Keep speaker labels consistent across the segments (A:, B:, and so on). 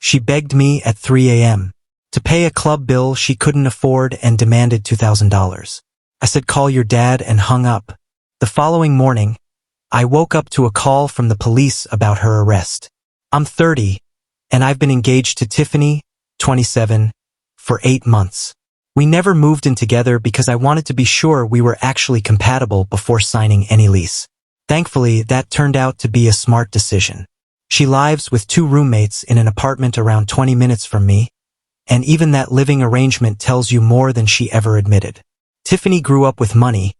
A: She begged me at 3 a.m. to pay a club bill she couldn't afford and demanded $2,000. I said, "Call your dad," and hung up. The following morning, I woke up to a call from the police about her arrest. I'm 30, and I've been engaged to Tiffany, 27, for 8 months. We never moved in together because I wanted to be sure we were actually compatible before signing any lease. Thankfully, that turned out to be a smart decision. She lives with 2 roommates in an apartment around 20 minutes from me, and even that living arrangement tells you more than she ever admitted. Tiffany grew up with money,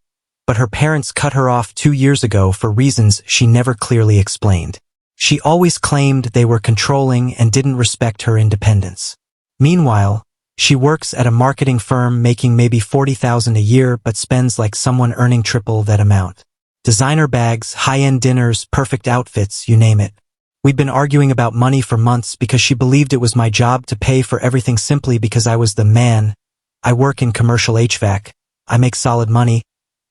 A: but her parents cut her off 2 years ago for reasons she never clearly explained. She always claimed they were controlling and didn't respect her independence. Meanwhile, she works at a marketing firm making maybe $40,000 a year but spends like someone earning triple that amount. Designer bags, high-end dinners, perfect outfits, you name it. We'd been arguing about money for months because she believed it was my job to pay for everything simply because I was the man. I work in commercial HVAC. I make solid money,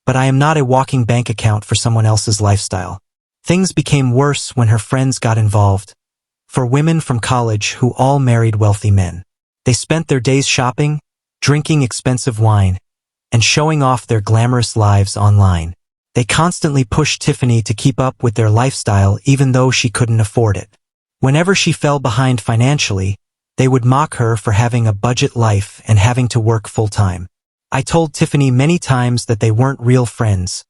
A: but I am not a walking bank account for someone else's lifestyle. Things became worse when her friends got involved. For women from college who all married wealthy men. They spent their days shopping, drinking expensive wine, and showing off their glamorous lives online. They constantly pushed Tiffany to keep up with their lifestyle even though she couldn't afford it. Whenever she fell behind financially, they would mock her for having a budget life and having to work full-time. I told Tiffany many times that they weren't real friends,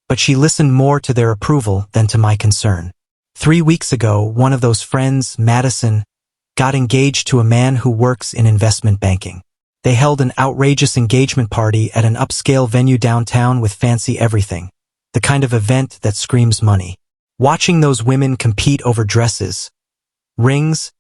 A: but she listened more to their approval than to my concern. 3 weeks ago, one of those friends, Madison, got engaged to a man who works in investment banking. They held an outrageous engagement party at an upscale venue downtown with fancy everything, the kind of event that screams money. Watching those women compete over dresses, rings,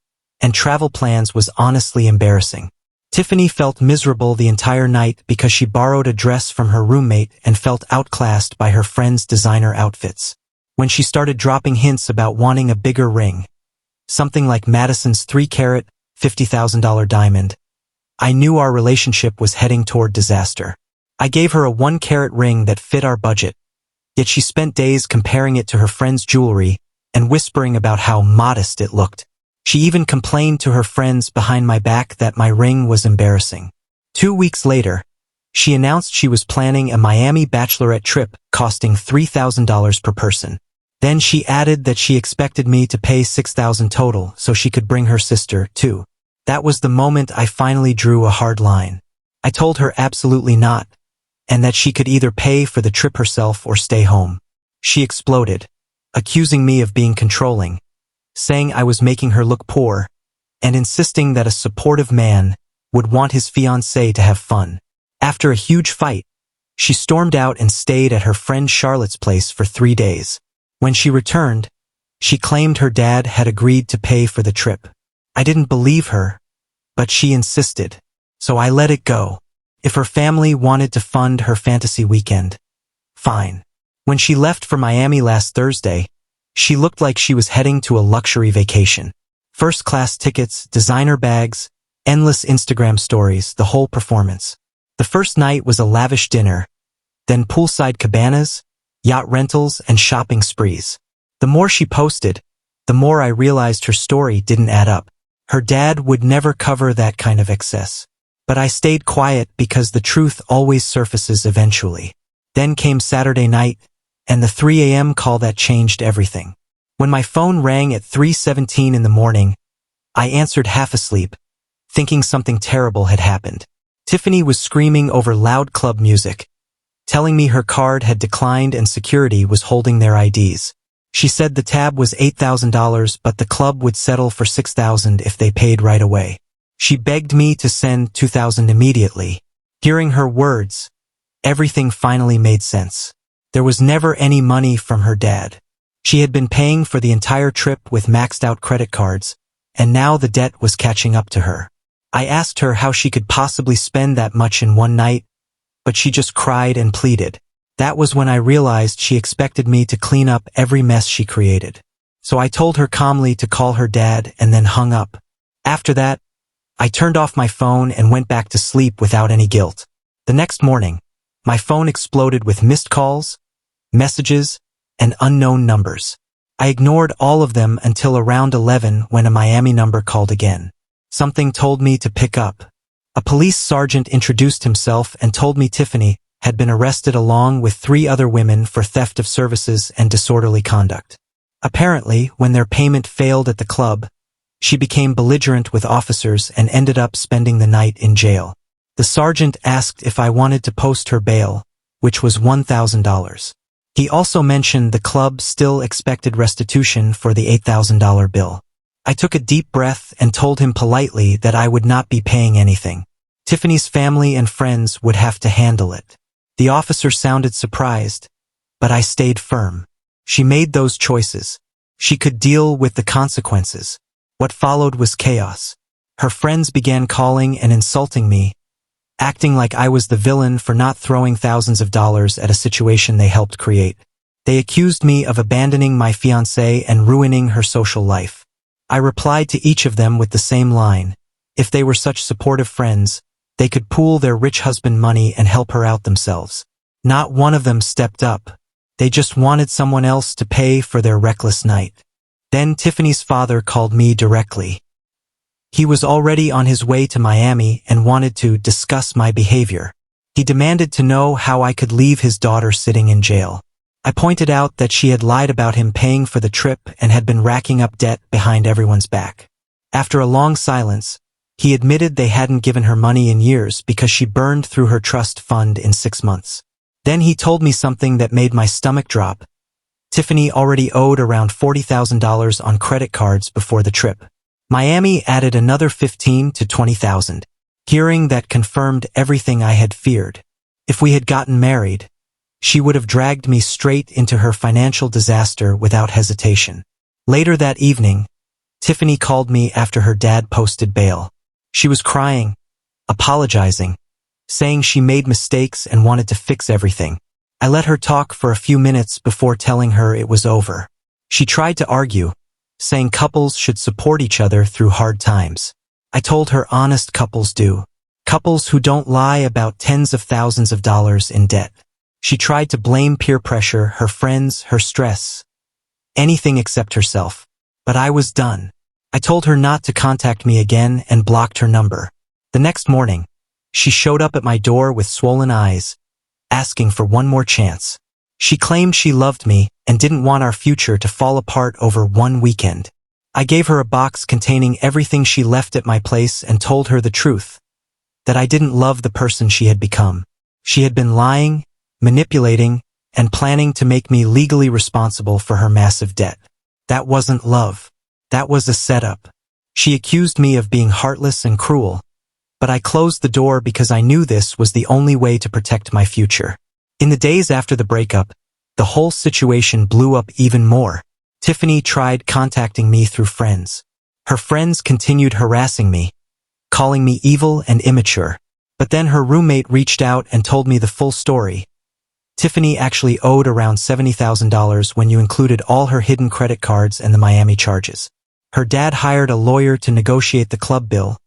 A: and travel plans was honestly embarrassing. Tiffany felt miserable the entire night because she borrowed a dress from her roommate and felt outclassed by her friends' designer outfits. When she started dropping hints about wanting a bigger ring, something like Madison's 3-carat, $50,000 diamond, I knew our relationship was heading toward disaster. I gave her a 1-carat ring that fit our budget, yet she spent days comparing it to her friend's jewelry and whispering about how modest it looked. She even complained to her friends behind my back that my ring was embarrassing. 2 weeks later, she announced she was planning a Miami bachelorette trip costing $3,000 per person. Then she added that she expected me to pay $6,000 total so she could bring her sister, too. That was the moment I finally drew a hard line. I told her absolutely not, and that she could either pay for the trip herself or stay home. She exploded, accusing me of being controlling, saying I was making her look poor, and insisting that a supportive man would want his fiancée to have fun. After a huge fight, she stormed out and stayed at her friend Charlotte's place for 3 days. When she returned, she claimed her dad had agreed to pay for the trip. I didn't believe her, but she insisted, so I let it go. If her family wanted to fund her fantasy weekend, fine. When she left for Miami last Thursday, she looked like she was heading to a luxury vacation. First-class tickets, designer bags, endless Instagram stories, the whole performance. The first night was a lavish dinner, then poolside cabanas, yacht rentals, and shopping sprees. The more she posted, the more I realized her story didn't add up. Her dad would never cover that kind of excess. But I stayed quiet because the truth always surfaces eventually. Then came Saturday night, and the 3 a.m. call that changed everything. When my phone rang at 3:17 in the morning, I answered half asleep, thinking something terrible had happened. Tiffany was screaming over loud club music, telling me her card had declined and security was holding their IDs. She said the tab was $8,000 but the club would settle for $6,000 if they paid right away. She begged me to send $2,000 immediately. Hearing her words, everything finally made sense. There was never any money from her dad. She had been paying for the entire trip with maxed out credit cards, and now the debt was catching up to her. I asked her how she could possibly spend that much in one night, but she just cried and pleaded. That was when I realized she expected me to clean up every mess she created. So I told her calmly to call her dad and then hung up. After that, I turned off my phone and went back to sleep without any guilt. The next morning, my phone exploded with missed calls, messages, and unknown numbers. I ignored all of them until around 11 when a Miami number called again. Something told me to pick up. A police sergeant introduced himself and told me Tiffany had been arrested along with 3 other women for theft of services and disorderly conduct. Apparently, when their payment failed at the club, she became belligerent with officers and ended up spending the night in jail. The sergeant asked if I wanted to post her bail, which was $1,000. He also mentioned the club still expected restitution for the $8,000 bill. I took a deep breath and told him politely that I would not be paying anything. Tiffany's family and friends would have to handle it. The officer sounded surprised, but I stayed firm. She made those choices. She could deal with the consequences. What followed was chaos. Her friends began calling and insulting me, acting like I was the villain for not throwing thousands of dollars at a situation they helped create. They accused me of abandoning my fiancée and ruining her social life. I replied to each of them with the same line. If they were such supportive friends, they could pool their rich husband money and help her out themselves. Not one of them stepped up. They just wanted someone else to pay for their reckless night. Then Tiffany's father called me directly. He was already on his way to Miami and wanted to discuss my behavior. He demanded to know how I could leave his daughter sitting in jail. I pointed out that she had lied about him paying for the trip and had been racking up debt behind everyone's back. After a long silence, he admitted they hadn't given her money in years because she burned through her trust fund in 6 months. Then he told me something that made my stomach drop. Tiffany already owed around $40,000 on credit cards before the trip. Miami added another $15,000 to $20,000. Hearing that confirmed everything I had feared. If we had gotten married, she would have dragged me straight into her financial disaster without hesitation. Later that evening, Tiffany called me after her dad posted bail. She was crying, apologizing, saying she made mistakes and wanted to fix everything. I let her talk for a few minutes before telling her it was over. She tried to argue, saying couples should support each other through hard times. I told her honest couples do. Couples who don't lie about tens of thousands of dollars in debt. She tried to blame peer pressure, her friends, her stress. Anything except herself. But I was done. I told her not to contact me again and blocked her number. The next morning, she showed up at my door with swollen eyes, asking for one more chance. She claimed she loved me and didn't want our future to fall apart over one weekend. I gave her a box containing everything she left at my place and told her the truth, that I didn't love the person she had become. She had been lying, manipulating, and planning to make me legally responsible for her massive debt. That wasn't love. That was a setup. She accused me of being heartless and cruel, but I closed the door because I knew this was the only way to protect my future. In the days after the breakup, the whole situation blew up even more. Tiffany tried contacting me through friends. Her friends continued harassing me, calling me evil and immature. But then her roommate reached out and told me the full story. Tiffany actually owed around $70,000 when you included all her hidden credit cards and the Miami charges. Her dad hired a lawyer to negotiate the club bill,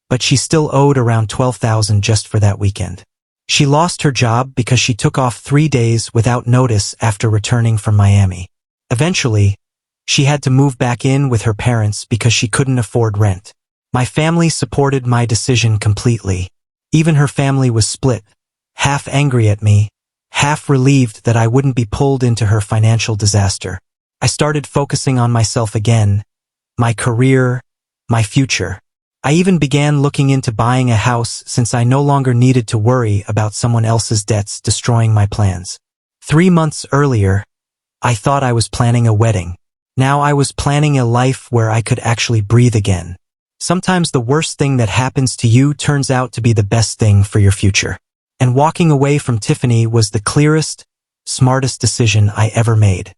A: but she still owed around $12,000 just for that weekend. She lost her job because she took off 3 days without notice after returning from Miami. Eventually, she had to move back in with her parents because she couldn't afford rent. My family supported my decision completely. Even her family was split, half angry at me, half relieved that I wouldn't be pulled into her financial disaster. I started focusing on myself again, my career, my future. I even began looking into buying a house since I no longer needed to worry about someone else's debts destroying my plans. 3 months earlier, I thought I was planning a wedding. Now I was planning a life where I could actually breathe again. Sometimes the worst thing that happens to you turns out to be the best thing for your future. And walking away from Tiffany was the clearest, smartest decision I ever made.